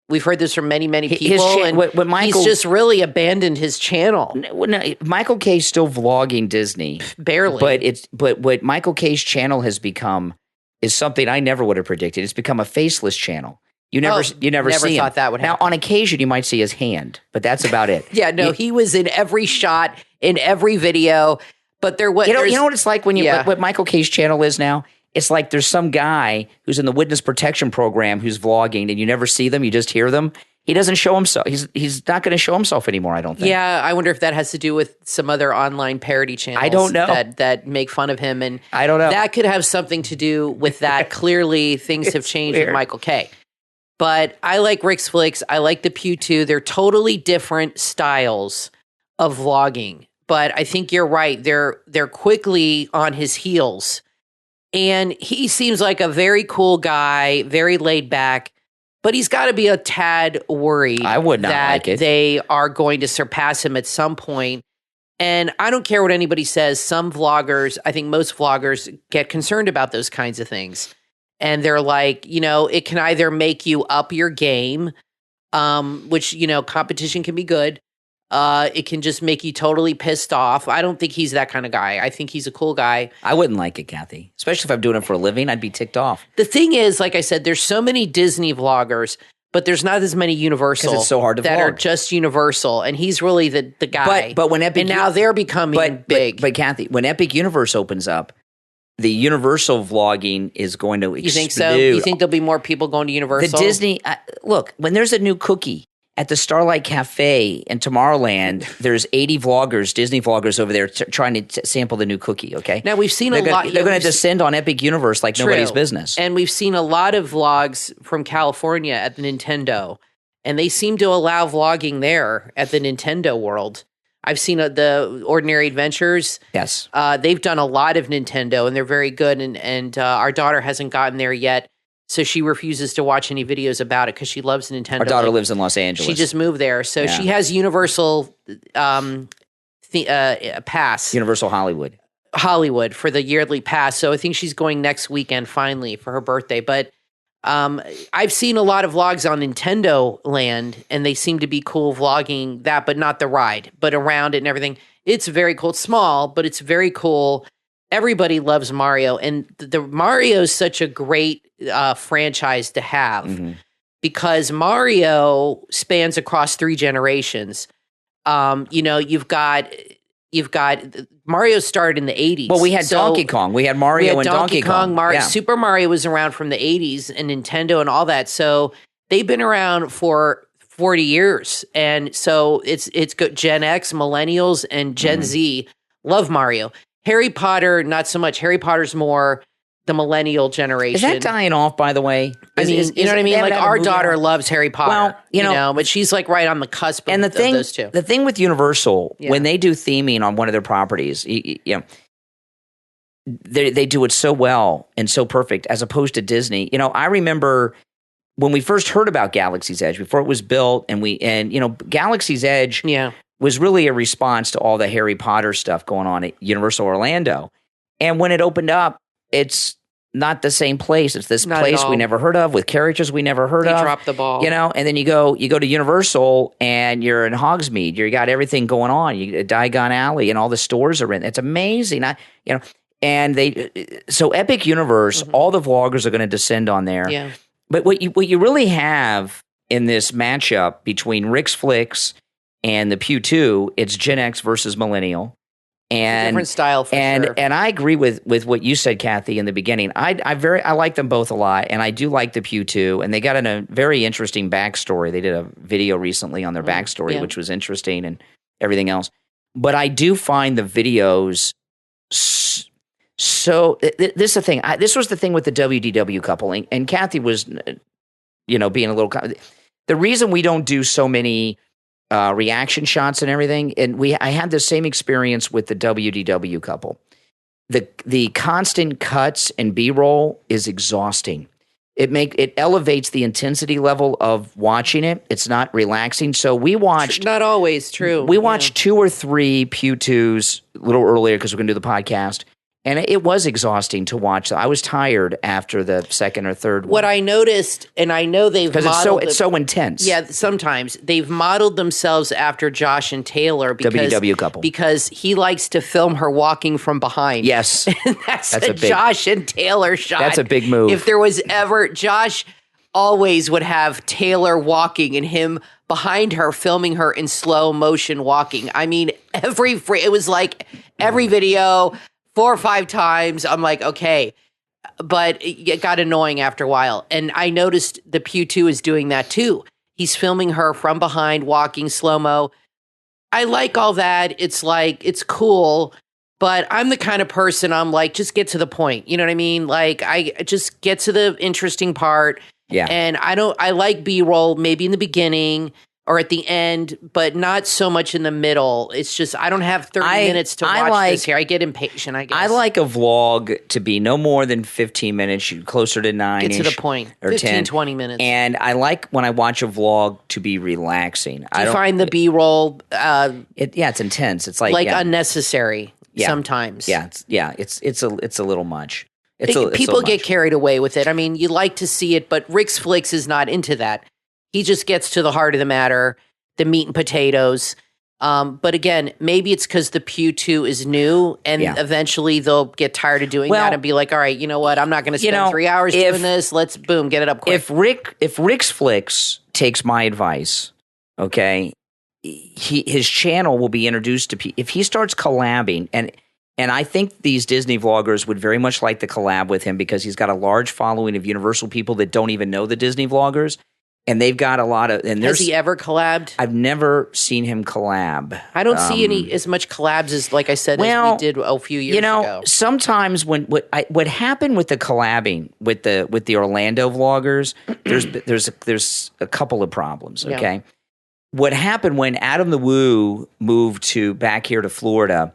[SPEAKER 2] we've heard this from many, many people, and he's just really abandoned his channel.
[SPEAKER 1] No, Michael K's still vlogging Disney.
[SPEAKER 2] Barely.
[SPEAKER 1] But what Michael K's channel has become is something I never would have predicted. It's become a faceless channel. You never see him.
[SPEAKER 2] Never thought that would happen.
[SPEAKER 1] Now, on occasion, you might see his hand, but that's about it.
[SPEAKER 2] Yeah, no, he was in every shot, in every video, but there was...
[SPEAKER 1] You know what it's like when what Michael K's channel is now? it's like there's some guy who's in the witness protection program who's vlogging, and you never see them, you just hear them. He doesn't show himself. He's not going to show himself anymore, I don't think.
[SPEAKER 2] Yeah, I wonder if that has to do with some other online parody channels.
[SPEAKER 1] I don't know.
[SPEAKER 2] That make fun of him, and
[SPEAKER 1] I don't know.
[SPEAKER 2] That could have something to do with that. Clearly, things have changed with Michael K. But I like Rix Flix. I like the Pugh too. They're totally different styles of vlogging. But I think you're right. They're quickly on his heels. And he seems like a very cool guy, very laid back. But he's got to be a tad worried
[SPEAKER 1] I would not
[SPEAKER 2] that
[SPEAKER 1] like it.
[SPEAKER 2] they are going to surpass him at some point. And I don't care what anybody says. Some vloggers, I think most vloggers get concerned about those kinds of things. And they're like, it can either make you up your game, which, competition can be good. It can just make you totally pissed off. I don't think he's that kind of guy. I think he's a cool guy.
[SPEAKER 1] I wouldn't like it, Kathy. Especially if I'm doing it for a living, I'd be ticked off.
[SPEAKER 2] The thing is, like I said, there's so many Disney vloggers, but there's not as many Universal
[SPEAKER 1] 'Cause it's so hard to
[SPEAKER 2] that
[SPEAKER 1] vlog.
[SPEAKER 2] are just Universal. And he's really the guy.
[SPEAKER 1] But when Epic,
[SPEAKER 2] and now they're becoming big.
[SPEAKER 1] But Kathy, when Epic Universe opens up, the Universal vlogging is going to explode.
[SPEAKER 2] You think so? You think there'll be more people going to Universal?
[SPEAKER 1] The Disney, look, when there's a new cookie at the Starlight Cafe in Tomorrowland, there's 80 vloggers, Disney vloggers over there trying to sample the new cookie, okay?
[SPEAKER 2] Now, we've seen a lot.
[SPEAKER 1] They're going to descend on Epic Universe like nobody's business.
[SPEAKER 2] And we've seen a lot of vlogs from California at the Nintendo, and they seem to allow vlogging there at the Nintendo world. I've seen the Ordinary Adventures.
[SPEAKER 1] Yes.
[SPEAKER 2] They've done a lot of Nintendo, and they're very good, and our daughter hasn't gotten there yet. So she refuses to watch any videos about it because she loves Nintendo.
[SPEAKER 1] Our daughter lives in Los Angeles.
[SPEAKER 2] She just moved there. So she has Universal pass.
[SPEAKER 1] Universal Hollywood
[SPEAKER 2] for the yearly pass. So I think she's going next weekend finally for her birthday. But I've seen a lot of vlogs on Nintendo Land, and they seem to be cool vlogging that, but not the ride, but around it and everything. It's very cool. It's small, but it's very cool. Everybody loves Mario, and the Mario is such a great franchise to have because Mario spans across 3 generations. You've got Mario started in the 80s.
[SPEAKER 1] Well, we had Donkey Kong. We had Mario and Donkey Kong.
[SPEAKER 2] Yeah. Super Mario was around from the 80s and Nintendo and all that. So they've been around for 40 years. And so it's good. Gen X, millennials, and Gen Z love Mario. Harry Potter, not so much. Harry Potter's more the millennial generation.
[SPEAKER 1] Is that dying off, by the way?
[SPEAKER 2] You know what I mean? Like our daughter loves Harry Potter.
[SPEAKER 1] Well, you know,
[SPEAKER 2] but she's like right on the cusp of,
[SPEAKER 1] of those two. The thing with Universal, when they do theming on one of their properties, they do it so well and so perfect as opposed to Disney. I remember when we first heard about Galaxy's Edge, before it was built, and Galaxy's Edge was really a response to all the Harry Potter stuff going on at Universal Orlando. And when it opened up, it's not the same place. It's this place we never heard of with characters we never heard of.
[SPEAKER 2] They dropped the ball.
[SPEAKER 1] And then you go to Universal and you're in Hogsmeade. You got everything going on. Diagon Alley and all the stores are in. It's amazing. So Epic Universe, all the vloggers are going to descend on there.
[SPEAKER 2] Yeah.
[SPEAKER 1] But what you really have in this matchup between Rix Flix and the Pugh 2, it's Gen X versus Millennial. And
[SPEAKER 2] different style for sure.
[SPEAKER 1] And I agree with what you said, Kathy, in the beginning. I like them both a lot, and I do like the Pugh 2, and they got a very interesting backstory. They did a video recently on their backstory, which was interesting and everything else. But I do find the videos so this is the thing. This was the thing with the WDW couple, and Kathy was, being a little. The reason we don't do so many reaction shots and everything, and I had the same experience with the WDW couple. The constant cuts and B-roll is exhausting. It elevates the intensity level of watching it. It's not relaxing. So we watched
[SPEAKER 2] not always true.
[SPEAKER 1] We watched 2 or 3 Pugh 2s a little earlier because we're going to do the podcast. And it was exhausting to watch. I was tired after the second or third one.
[SPEAKER 2] What I noticed, and I know they've modeled...
[SPEAKER 1] Because it's so intense.
[SPEAKER 2] Yeah, sometimes. They've modeled themselves after Josh and Taylor because...
[SPEAKER 1] WDW couple.
[SPEAKER 2] Because he likes to film her walking from behind.
[SPEAKER 1] Yes.
[SPEAKER 2] That's a big, Josh and Taylor shot.
[SPEAKER 1] That's a big move.
[SPEAKER 2] If there was ever... Josh always would have Taylor walking and him behind her filming her in slow motion walking. I mean, it was like every video... 4 or 5 times, I'm like, okay, but it got annoying after a while. And I noticed the Pugh 2 is doing that too. He's filming her from behind, walking slow-mo. I like all that. It's like, it's cool, but I'm the kind of person I'm like, just get to the point. You know what I mean? Like, I just get to the interesting part.
[SPEAKER 1] Yeah.
[SPEAKER 2] And I like B-roll maybe in the beginning or at the end, but not so much in the middle. It's just, I don't have 30 minutes to watch this here. I get impatient, I guess.
[SPEAKER 1] I like a vlog to be no more than 15 minutes, closer to 9.
[SPEAKER 2] Get to the point.
[SPEAKER 1] Or
[SPEAKER 2] 15,
[SPEAKER 1] 10.
[SPEAKER 2] 20 minutes.
[SPEAKER 1] And I like when I watch a vlog to be relaxing.
[SPEAKER 2] Do you find the B-roll
[SPEAKER 1] it's intense. It's like
[SPEAKER 2] unnecessary sometimes.
[SPEAKER 1] It's a little much.
[SPEAKER 2] People get carried away with it. I mean, you like to see it, but Rix Flix is not into that. He just gets to the heart of the matter, the meat and potatoes. But again, maybe it's because the Pugh 2 is new, and eventually they'll get tired of doing that and be like, all right, you know what? I'm not going to spend 3 hours doing this. Let's, boom, get it up quick.
[SPEAKER 1] If Rix Flix takes my advice, okay, his channel will be introduced to people. If he starts collabing, and I think these Disney vloggers would very much like to collab with him because he's got a large following of Universal people that don't even know the Disney vloggers. And they've got a lot of. And
[SPEAKER 2] has he ever collabed?
[SPEAKER 1] I've never seen him collab.
[SPEAKER 2] I don't see any as much collabs as, like I said, as we did a few years ago.
[SPEAKER 1] Sometimes what happened with the collabing with the Orlando vloggers, there's a couple of problems. Okay, what happened when Adam the Woo moved back here to Florida,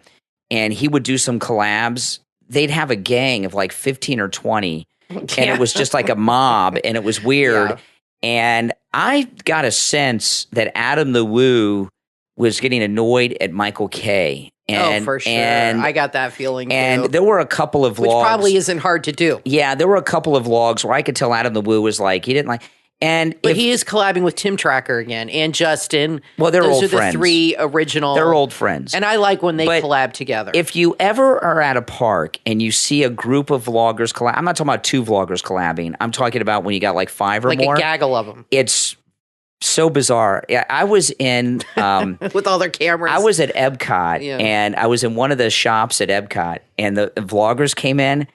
[SPEAKER 1] and he would do some collabs. They'd have a gang of like 15 or 20, and it was just like a mob, and it was weird. Yeah. And I got a sense that Adam the Woo was getting annoyed at Michael K.
[SPEAKER 2] For sure. I got that feeling,
[SPEAKER 1] and there were a couple of vlogs. Which
[SPEAKER 2] probably isn't hard to do.
[SPEAKER 1] Yeah, there were a couple of vlogs where I could tell Adam the Woo was like, he didn't like. But he
[SPEAKER 2] is collabing with Tim Tracker again and Justin.
[SPEAKER 1] Well, they're old friends.
[SPEAKER 2] Those are the 3 original.
[SPEAKER 1] They're old friends.
[SPEAKER 2] And I like when they collab together.
[SPEAKER 1] If you ever are at a park and you see a group of vloggers collab, I'm not talking about 2 vloggers collabing. I'm talking about when you got like 5 or more.
[SPEAKER 2] Like a gaggle of them.
[SPEAKER 1] It's so bizarre. I was in...
[SPEAKER 2] with all their cameras.
[SPEAKER 1] I was at Epcot, and I was in one of the shops at Epcot, and the vloggers came in.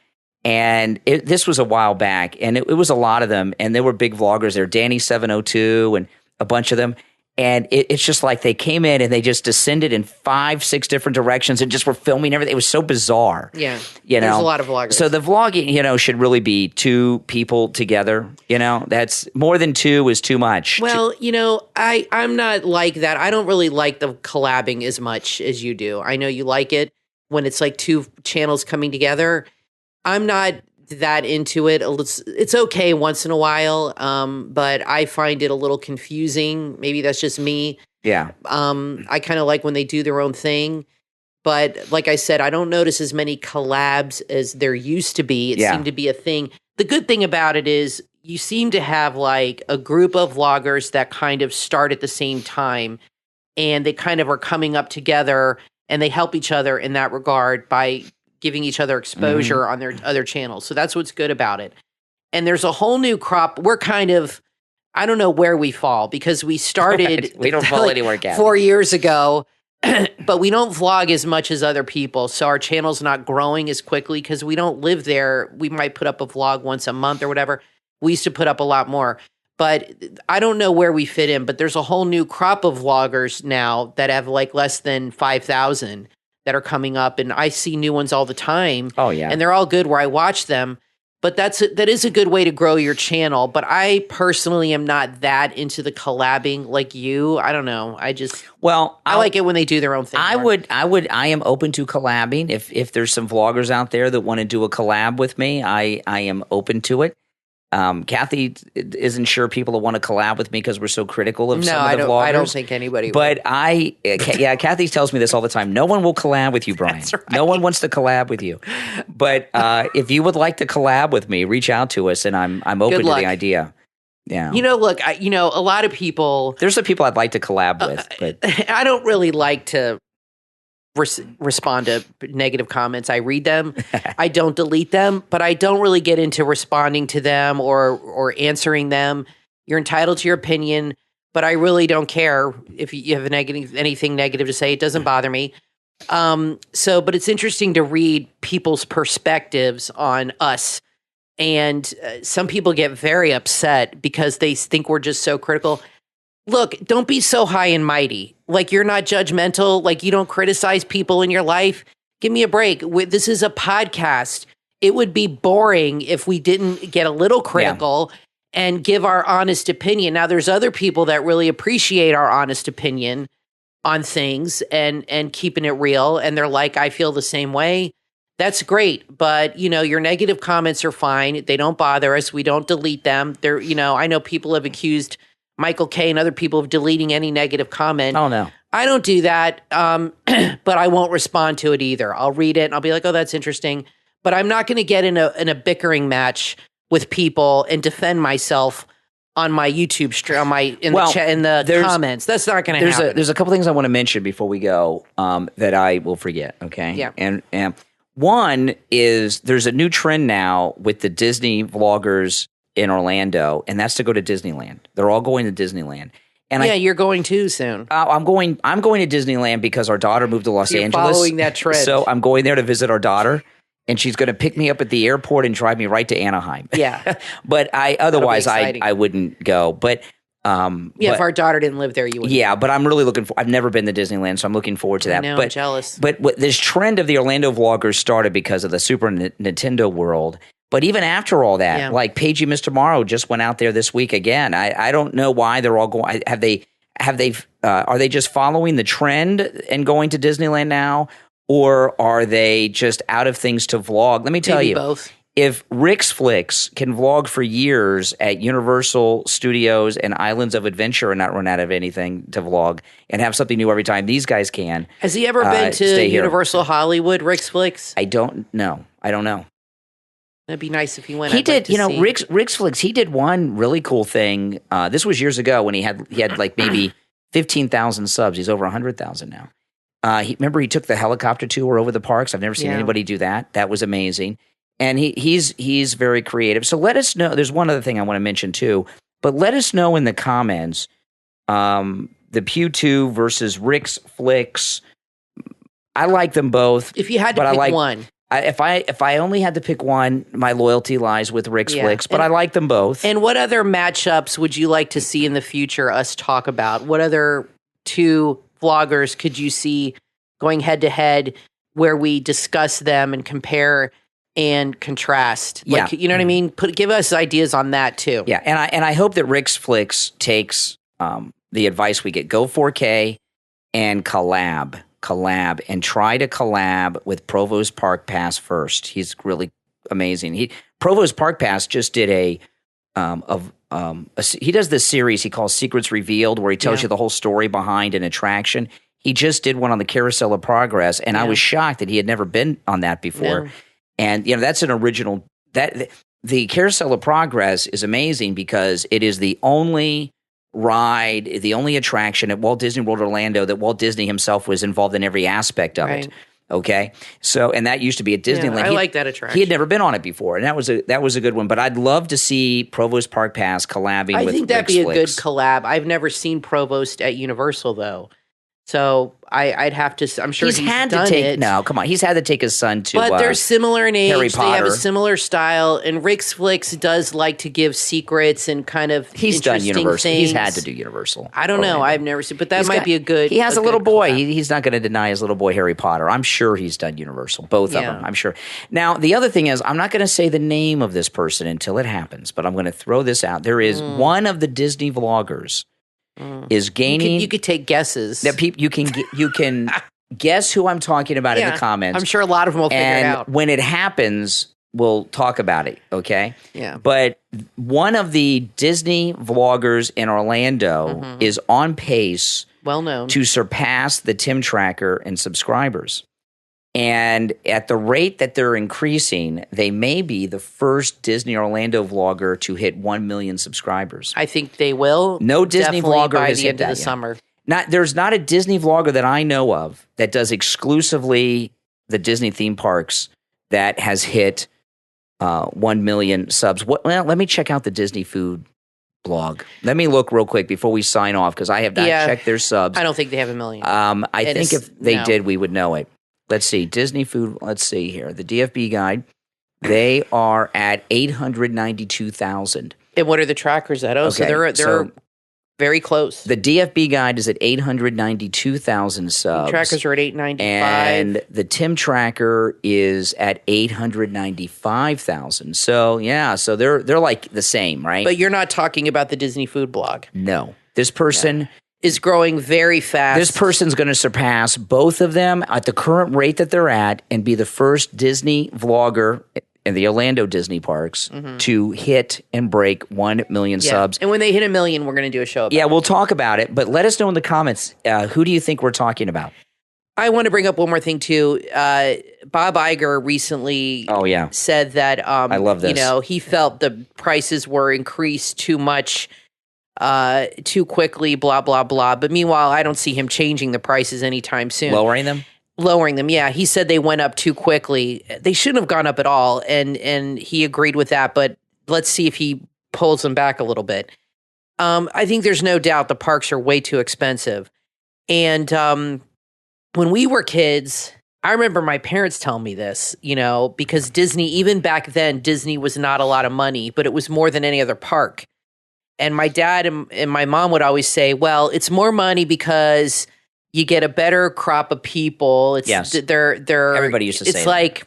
[SPEAKER 1] And this was a while back, and it was a lot of them, and they were big vloggers there, Danny702 and a bunch of them. And it's just like they came in and they just descended in 5, 6 different directions and just were filming everything. It was so bizarre.
[SPEAKER 2] Yeah. There's a lot of vloggers.
[SPEAKER 1] So the vlogging, should really be 2 people together. That's more than 2 is too much.
[SPEAKER 2] Well, I'm not like that. I don't really like the collabing as much as you do. I know you like it when it's like 2 channels coming together. I'm not that into it. It's okay once in a while, but I find it a little confusing. Maybe that's just me.
[SPEAKER 1] Yeah.
[SPEAKER 2] I kind of like when they do their own thing. But like I said, I don't notice as many collabs as there used to be. It seemed to be a thing. The good thing about it is you seem to have like a group of vloggers that kind of start at the same time, and they kind of are coming up together, and they help each other in that regard by giving each other exposure on their other channels. So that's what's good about it. And there's a whole new crop. We're kind of, I don't know where we fall because we started
[SPEAKER 1] we don't fall anywhere, Gavin.
[SPEAKER 2] 4 years ago, but we don't vlog as much as other people. So our channel's not growing as quickly because we don't live there. We might put up a vlog once a month or whatever. We used to put up a lot more. But I don't know where we fit in, but there's a whole new crop of vloggers now that have like less than 5,000 that are coming up, and I see new ones all the time.
[SPEAKER 1] Oh yeah,
[SPEAKER 2] and they're all good where I watch them. But that is a good way to grow your channel. But I personally am not that into the collabing like you. I don't know. I like it when they do their own thing.
[SPEAKER 1] I am open to collabing. If there's some vloggers out there that want to do a collab with me, I am open to it. Kathy isn't sure people will want to collab with me because we're so critical of some of the vloggers.
[SPEAKER 2] I don't think anybody
[SPEAKER 1] would. But Kathy tells me this all the time. No one will collab with you, Brian.
[SPEAKER 2] That's right.
[SPEAKER 1] No one wants to collab with you. But if you would like to collab with me, reach out to us, and I'm open to the idea. Yeah.
[SPEAKER 2] Look, a lot of people.
[SPEAKER 1] There's some people I'd like to collab with, but
[SPEAKER 2] I don't really like to respond to negative comments. I read them. I don't delete them, but I don't really get into responding to them or answering them. You're entitled to your opinion, but I really don't care if you have anything negative to say. It doesn't bother me. But it's interesting to read people's perspectives on us And some people get very upset because they think we're just so critical. Look, don't be so high and mighty. Like, you're not judgmental. Like, you don't criticize people in your life. Give me a break. This is a podcast. It would be boring if we didn't get a little critical and give our honest opinion. Now, there's other people that really appreciate our honest opinion on things and keeping it real. And they're like, I feel the same way. That's great. But, your negative comments are fine. They don't bother us. We don't delete them. I know people have accused Michael K. and other people of deleting any negative comment.
[SPEAKER 1] Oh, no.
[SPEAKER 2] I don't do that, but I won't respond to it either. I'll read it and I'll be like, oh, that's interesting. But I'm not going to get in a bickering match with people and defend myself on my YouTube stream, in the comments. That's not going to happen.
[SPEAKER 1] There's a couple things I want to mention before we go that I will forget, okay?
[SPEAKER 2] Yeah.
[SPEAKER 1] And one is there's a new trend now with the Disney vloggers in Orlando, and that's to go to Disneyland. They're all going to Disneyland. And
[SPEAKER 2] you're going too soon.
[SPEAKER 1] I'm going to Disneyland because our daughter moved to Los Angeles.
[SPEAKER 2] Following that trend.
[SPEAKER 1] So I'm going there to visit our daughter, and she's going to pick me up at the airport and drive me right to Anaheim.
[SPEAKER 2] Yeah.
[SPEAKER 1] But otherwise I wouldn't go. But
[SPEAKER 2] if our daughter didn't live there, you wouldn't.
[SPEAKER 1] Yeah, but I'm really I've never been to Disneyland, so I'm looking forward to that.
[SPEAKER 2] I know, I'm jealous.
[SPEAKER 1] But this trend of the Orlando vloggers started because of the Super Nintendo world. But even after all that, like Paige Mr. Morrow just went out there this week again. I don't know why they're all going. Are they just following the trend and going to Disneyland now, or are they just out of things to vlog? Let me tell you,
[SPEAKER 2] both.
[SPEAKER 1] If Rix Flix can vlog for years at Universal Studios and Islands of Adventure and not run out of anything to vlog and have something new every time, these guys can.
[SPEAKER 2] Has he ever been to Universal Hollywood, Rix Flix?
[SPEAKER 1] I don't know.
[SPEAKER 2] It'd be nice if he went.
[SPEAKER 1] He did, Rix Flix. He did one really cool thing. This was years ago when he had like maybe 15,000 subs. He's over 100,000 now. Remember he took the helicopter tour over the parks. I've never seen anybody do that. That was amazing. And he's very creative. So let us know. There's one other thing I want to mention too. But let us know in the comments. The Pugh 2 versus Rix Flix. I like them both.
[SPEAKER 2] If you had to pick one.
[SPEAKER 1] If I only had to pick one, my loyalty lies with Rix Flix, but I like them both.
[SPEAKER 2] And what other matchups would you like to see in the future us talk about? What other two vloggers could you see going head to head where we discuss them and compare and contrast? Like, you know what I mean? Give us ideas on that too.
[SPEAKER 1] Yeah, and I hope that Rix Flix takes the advice we get. Go 4K and collab and try to collab with Provost Park Pass first. He's really amazing. Provost Park Pass just did he does this series he calls Secrets Revealed, where he tells you the whole story behind an attraction. He just did one on the Carousel of Progress, and I was shocked that he had never been on that before. No. And that's an original. The Carousel of Progress is amazing because it is the only ride, the only attraction at Walt Disney World Orlando that Walt Disney himself was involved in every aspect of it. Okay, so and that used to be at Disneyland.
[SPEAKER 2] I like that attraction.
[SPEAKER 1] He had never been on it before, and that was a good one. But I'd love to see Provost Park Pass collabing with Rix Flix. I think that'd be
[SPEAKER 2] a good collab. I've never seen Provost at Universal though. So I'd have to. I'm sure he's had to take.
[SPEAKER 1] No, come on, he's had to take his son to.
[SPEAKER 2] But they're similar in age.
[SPEAKER 1] Harry Potter.
[SPEAKER 2] They have a similar style, and Rix Flix does like to give secrets and kind of.
[SPEAKER 1] He's done Universal.
[SPEAKER 2] Things.
[SPEAKER 1] He's had to do Universal.
[SPEAKER 2] I don't know. I've never seen, but that might be a good.
[SPEAKER 1] He has a little boy. He's not going to deny his little boy Harry Potter. I'm sure he's done Universal. Both of them. I'm sure. Now the other thing is, I'm not going to say the name of this person until it happens, but I'm going to throw this out. There is one of the Disney vloggers. Is gaining.
[SPEAKER 2] You could take guesses.
[SPEAKER 1] That you can guess who I'm talking about in the comments.
[SPEAKER 2] I'm sure a lot of them will figure it out.
[SPEAKER 1] When it happens, we'll talk about it. Okay.
[SPEAKER 2] Yeah.
[SPEAKER 1] But one of the Disney vloggers in Orlando is on pace,
[SPEAKER 2] well known,
[SPEAKER 1] to surpass the Tim Tracker in subscribers. And at the rate that they're increasing, they may be the first Disney Orlando vlogger to hit 1 million subscribers.
[SPEAKER 2] I think they will.
[SPEAKER 1] No Disney vlogger
[SPEAKER 2] by
[SPEAKER 1] has
[SPEAKER 2] the
[SPEAKER 1] hit
[SPEAKER 2] end
[SPEAKER 1] that
[SPEAKER 2] of the summer.
[SPEAKER 1] There's not a Disney vlogger that I know of that does exclusively the Disney theme parks that has hit 1 million subs. Well, let me check out the Disney food blog. Let me look real quick before we sign off because I have not checked their subs.
[SPEAKER 2] I don't think they have 1 million.
[SPEAKER 1] I think if they did, we would know it. Let's see. Disney food. Let's see here. The DFB guide. They are at 892,000.
[SPEAKER 2] And what are the trackers at? Oh, so they're very close.
[SPEAKER 1] The DFB guide is at 892,000 subs.
[SPEAKER 2] Trackers are at 895.
[SPEAKER 1] And the Tim tracker is at 895,000. So, yeah, so they're like the same, right?
[SPEAKER 2] But you're not talking about the Disney food blog.
[SPEAKER 1] No. This person
[SPEAKER 2] is growing very fast.
[SPEAKER 1] This person's going to surpass both of them at the current rate that they're at and be the first Disney vlogger in the Orlando Disney parks to hit and break 1 million subs.
[SPEAKER 2] And when they hit 1 million, we're going to do a show about it.
[SPEAKER 1] We'll talk about it, but let us know in the comments, who do you think we're talking about?
[SPEAKER 2] I want to bring up one more thing, too. Bob Iger recently said that
[SPEAKER 1] I love this.
[SPEAKER 2] He felt the prices were increased too much, too quickly, blah, blah, blah. But meanwhile, I don't see him changing the prices anytime soon.
[SPEAKER 1] Lowering them?
[SPEAKER 2] Lowering them, yeah. He said they went up too quickly. They shouldn't have gone up at all, and he agreed with that, but let's see if he pulls them back a little bit. I think there's no doubt the parks are way too expensive. And when we were kids, I remember my parents telling me this, because Disney, even back then, Disney was not a lot of money, but it was more than any other park. And my dad and my mom would always say, well, it's more money because you get a better crop of people. They're
[SPEAKER 1] everybody used to say
[SPEAKER 2] it's like,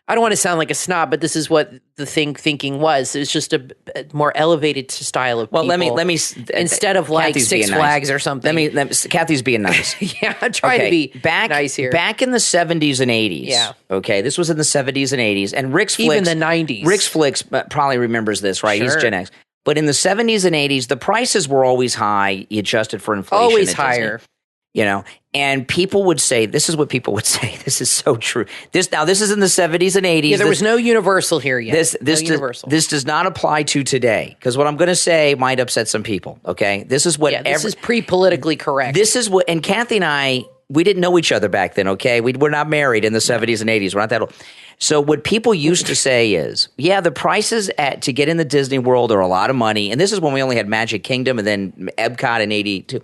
[SPEAKER 2] I don't want to sound like a snob, but this is what the thinking was. It's just a more elevated style of people.
[SPEAKER 1] Well, let me
[SPEAKER 2] instead of like
[SPEAKER 1] Kathy's
[SPEAKER 2] Six Flags or something.
[SPEAKER 1] Kathy's being nice.
[SPEAKER 2] Yeah, I'm trying to be nice here.
[SPEAKER 1] Back in the 70s and 80s.
[SPEAKER 2] Yeah.
[SPEAKER 1] Okay, this was in the 70s and 80s, and Rix Flix,
[SPEAKER 2] even the 90s.
[SPEAKER 1] Rix Flix probably remembers this, right?
[SPEAKER 2] Sure.
[SPEAKER 1] He's Gen X. But in the 70s and 80s, the prices were always high. You adjusted for inflation.
[SPEAKER 2] Always higher.
[SPEAKER 1] And people would say, this is what people would say. This is so true. This is in the 70s and 80s.
[SPEAKER 2] Yeah, there was no Universal here yet.
[SPEAKER 1] This does not apply to today, because what I'm going to say might upset some people, okay? This is what
[SPEAKER 2] this is pre-politically correct.
[SPEAKER 1] This is what, and Kathy and I, we didn't know each other back then, okay? We're not married in the 70s and 80s. We're not that old. So what people used to say is, the prices to get in the Disney World are a lot of money. And this is when we only had Magic Kingdom and then Epcot in 82.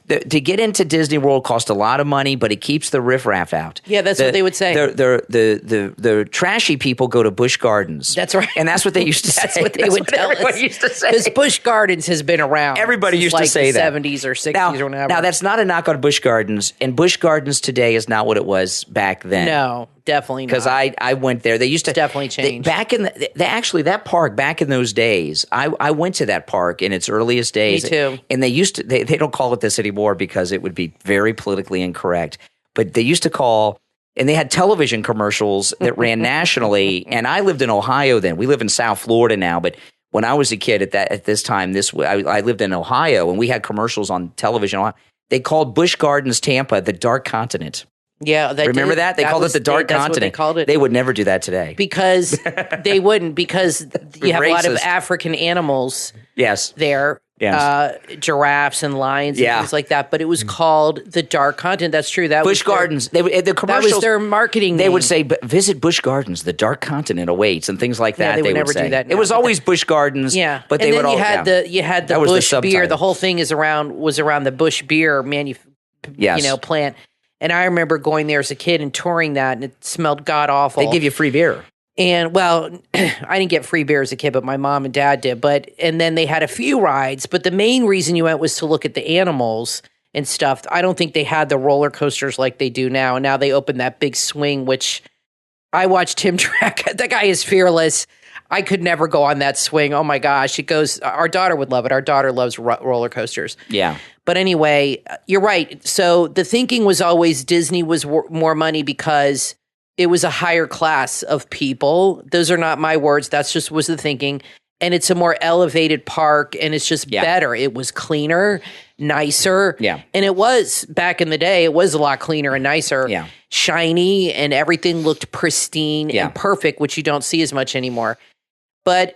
[SPEAKER 1] To get into Disney World cost a lot of money, but it keeps the riffraff out.
[SPEAKER 2] Yeah, that's what they would say.
[SPEAKER 1] The trashy people go to Busch Gardens.
[SPEAKER 2] That's right.
[SPEAKER 1] And that's what they used to say.
[SPEAKER 2] That's what they would tell us.
[SPEAKER 1] Used to say.
[SPEAKER 2] Because Busch Gardens has been around.
[SPEAKER 1] Everybody used to say
[SPEAKER 2] the
[SPEAKER 1] that.
[SPEAKER 2] 70s or 60s or whatever.
[SPEAKER 1] Now, that's not a knock on Busch Gardens. And Busch Gardens today is not what it was back then.
[SPEAKER 2] No. Definitely not.
[SPEAKER 1] Because I went there. They used to
[SPEAKER 2] definitely change.
[SPEAKER 1] Back in actually that park back in those days. I went to that park in its earliest days.
[SPEAKER 2] Me too.
[SPEAKER 1] And they used to they don't call it this anymore because it would be very politically incorrect. But they used to call, and they had television commercials that ran nationally. And I lived in Ohio then. We live in South Florida now, but when I was a kid at this time, I lived in Ohio, and we had commercials on television. They called Busch Gardens Tampa the Dark Continent.
[SPEAKER 2] Yeah,
[SPEAKER 1] remember that? They called it the Dark Continent.
[SPEAKER 2] That's what they called it.
[SPEAKER 1] They would never do that today.
[SPEAKER 2] Because they wouldn't, because you have a lot of
[SPEAKER 1] Racist.
[SPEAKER 2] African animals there.
[SPEAKER 1] Yes.
[SPEAKER 2] Giraffes and lions and things like that. But it was called the Dark Continent. That's true. That
[SPEAKER 1] Busch Gardens. The commercials.
[SPEAKER 2] That was their marketing
[SPEAKER 1] They
[SPEAKER 2] name.
[SPEAKER 1] would say, visit Busch Gardens, the Dark Continent awaits, and things like that.
[SPEAKER 2] They would never
[SPEAKER 1] say.
[SPEAKER 2] do that now.
[SPEAKER 1] It was always Busch Gardens.
[SPEAKER 2] Yeah.
[SPEAKER 1] But they
[SPEAKER 2] and
[SPEAKER 1] would
[SPEAKER 2] then
[SPEAKER 1] all.
[SPEAKER 2] you had the
[SPEAKER 1] That was the
[SPEAKER 2] Busch beer.
[SPEAKER 1] subtitle.
[SPEAKER 2] The whole thing was around the Busch beer plant. And I remember going there as a kid and touring that, and it smelled god awful.
[SPEAKER 1] They give you free beer.
[SPEAKER 2] And well, I didn't get free beer as a kid, but my mom and dad did. And then they had a few rides, but the main reason you went was to look at the animals and stuff. I don't think they had the roller coasters like they do now. And now they open that big swing, which I watched him track. That guy is fearless. I could never go on that swing. Oh my gosh. Our daughter would love it. Our daughter loves roller coasters.
[SPEAKER 1] Yeah.
[SPEAKER 2] But anyway, you're right. So the thinking was always Disney was more money because it was a higher class of people. Those are not my words. That's just was the thinking. And it's a more elevated park, and it's just better. It was cleaner, nicer.
[SPEAKER 1] Yeah.
[SPEAKER 2] And it was, back in the day, it was a lot cleaner and nicer.
[SPEAKER 1] Yeah.
[SPEAKER 2] Shiny, and everything looked pristine and perfect, which you don't see as much anymore. But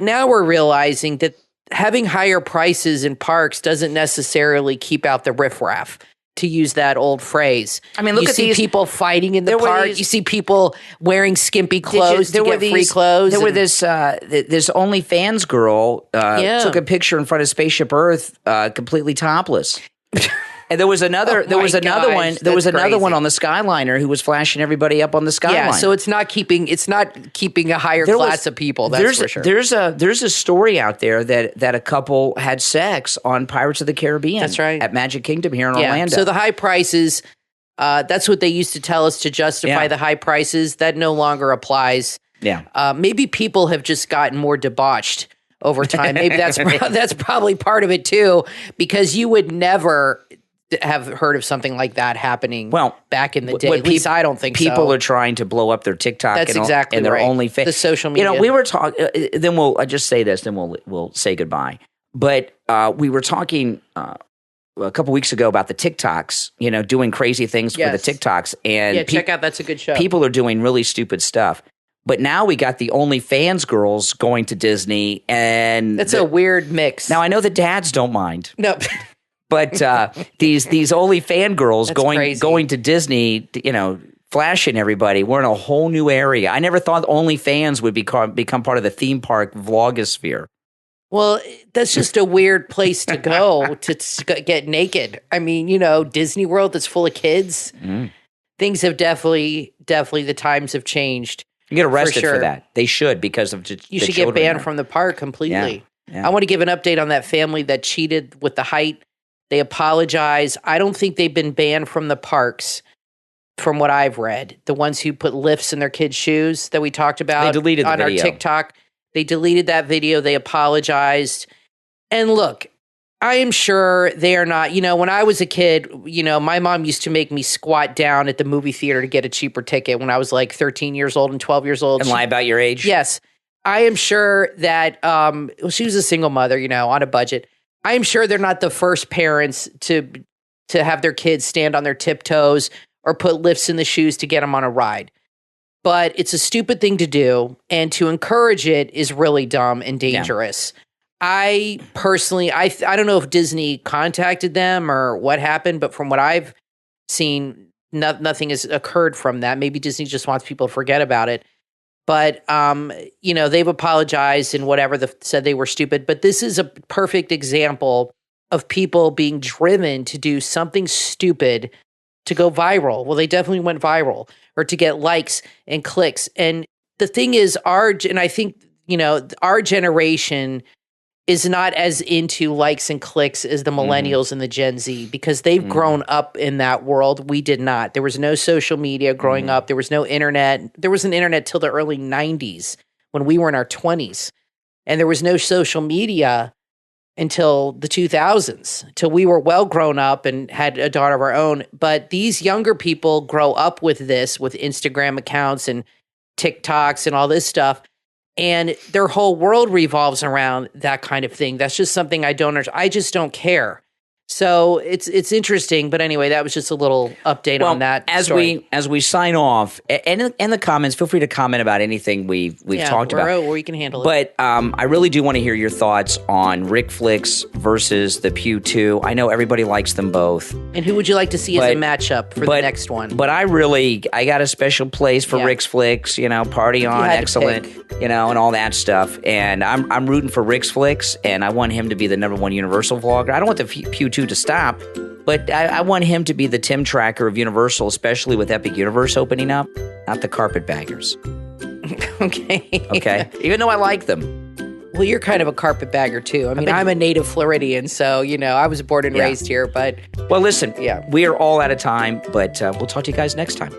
[SPEAKER 2] now we're realizing that having higher prices in parks doesn't necessarily keep out the riffraff, to use that old phrase.
[SPEAKER 1] I mean, look at
[SPEAKER 2] these people fighting in the park. You see people wearing skimpy clothes to get free clothes.
[SPEAKER 1] There were this OnlyFans girl took a picture in front of Spaceship Earth completely topless. And there was another. There was another
[SPEAKER 2] gosh,
[SPEAKER 1] one. There was
[SPEAKER 2] that's
[SPEAKER 1] another one
[SPEAKER 2] crazy.
[SPEAKER 1] on the Skyliner who was flashing everybody up on the Skyliner.
[SPEAKER 2] Yeah, so it's not keeping a higher class of people. That's for sure.
[SPEAKER 1] There's a story out there that a couple had sex on Pirates of the Caribbean.
[SPEAKER 2] That's right.
[SPEAKER 1] At Magic Kingdom here in Orlando.
[SPEAKER 2] So the high prices. That's what they used to tell us to justify the high prices. That no longer applies.
[SPEAKER 1] Yeah.
[SPEAKER 2] Maybe people have just gotten more debauched over time. Maybe that's probably part of it too, because you would never have heard of something like that happening back in the day. At least I don't think
[SPEAKER 1] people are trying to blow up their TikTok
[SPEAKER 2] That's
[SPEAKER 1] and
[SPEAKER 2] exactly
[SPEAKER 1] their
[SPEAKER 2] right.
[SPEAKER 1] OnlyFans.
[SPEAKER 2] The social media.
[SPEAKER 1] You know, we were talking, then I just say this, then we'll say goodbye. But we were talking a couple weeks ago about the TikToks, you know, doing crazy things for the TikToks. And
[SPEAKER 2] check out, that's a good show.
[SPEAKER 1] People are doing really stupid stuff. But now we got the OnlyFans girls going to Disney, and
[SPEAKER 2] that's a weird mix.
[SPEAKER 1] Now I know the dads don't mind.
[SPEAKER 2] No.
[SPEAKER 1] But these OnlyFans girls
[SPEAKER 2] That's
[SPEAKER 1] going to Disney, you know, flashing everybody. We're in a whole new area. I never thought OnlyFans would become part of the theme park vlogosphere.
[SPEAKER 2] Well, that's just a weird place to go to get naked. I mean, you know, Disney World that's full of kids. Things have definitely the times have changed.
[SPEAKER 1] You get arrested for that. They should, because of
[SPEAKER 2] you should get banned from the park completely.
[SPEAKER 1] Yeah.
[SPEAKER 2] I want to give an update on that family that cheated with the height. They apologize. I don't think they've been banned from the parks, from what I've read. The ones who put lifts in their kids' shoes that we talked about
[SPEAKER 1] they deleted
[SPEAKER 2] on
[SPEAKER 1] the
[SPEAKER 2] our
[SPEAKER 1] video.
[SPEAKER 2] TikTok. They deleted that video. They apologized. And look, I am sure they are not, you know, when I was a kid, you know, my mom used to make me squat down at the movie theater to get a cheaper ticket when I was like 13 years old and 12 years old.
[SPEAKER 1] And lie about your age?
[SPEAKER 2] Yes. I am sure that she was a single mother, you know, on a budget. I am sure they're not the first parents to have their kids stand on their tiptoes or put lifts in the shoes to get them on a ride. But it's a stupid thing to do, and to encourage it is really dumb and dangerous. Yeah. I personally, I don't know if Disney contacted them or what happened, but from what I've seen, nothing has occurred from that. Maybe Disney just wants people to forget about it. But, you know, they've apologized and whatever, said they were stupid. But this is a perfect example of people being driven to do something stupid to go viral. Well, they definitely went viral, or to get likes and clicks. And the thing is, and I think, you know, our generation is not as into likes and clicks as the millennials and the Gen Z, because they've grown up in that world. We did not. There was no social media growing up. There was no internet. There was an internet till the early 90s when we were in our 20s. And there was no social media until the 2000s, till we were well grown up and had a daughter of our own. But these younger people grow up with this, with Instagram accounts and TikToks and all this stuff. And their whole world revolves around that kind of thing. That's just something I don't understand. I just don't care. So it's interesting. But anyway, that was just a little update on that story.
[SPEAKER 1] As we sign off, and in the comments, feel free to comment about anything we've talked about.
[SPEAKER 2] Where you can handle it.
[SPEAKER 1] But I really do want to hear your thoughts on Rix Flix versus the Pugh 2. I know everybody likes them both.
[SPEAKER 2] And who would you like to see as a matchup for the next one?
[SPEAKER 1] But I got a special place for Rix Flix, you know, Party On, excellent, you know, and all that stuff. And I'm rooting for Rix Flix, and I want him to be the #1 Universal vlogger. I don't want the Pugh 2 to stop, but I want him to be the Tim Tracker of Universal, especially with Epic Universe opening up, not the carpetbaggers. Okay. Even though I like them.
[SPEAKER 2] Well, you're kind of a carpetbagger too. I mean, I'm a native Floridian, so, you know, I was born and raised here, but...
[SPEAKER 1] Well, listen, we are all out of time, but we'll talk to you guys next time.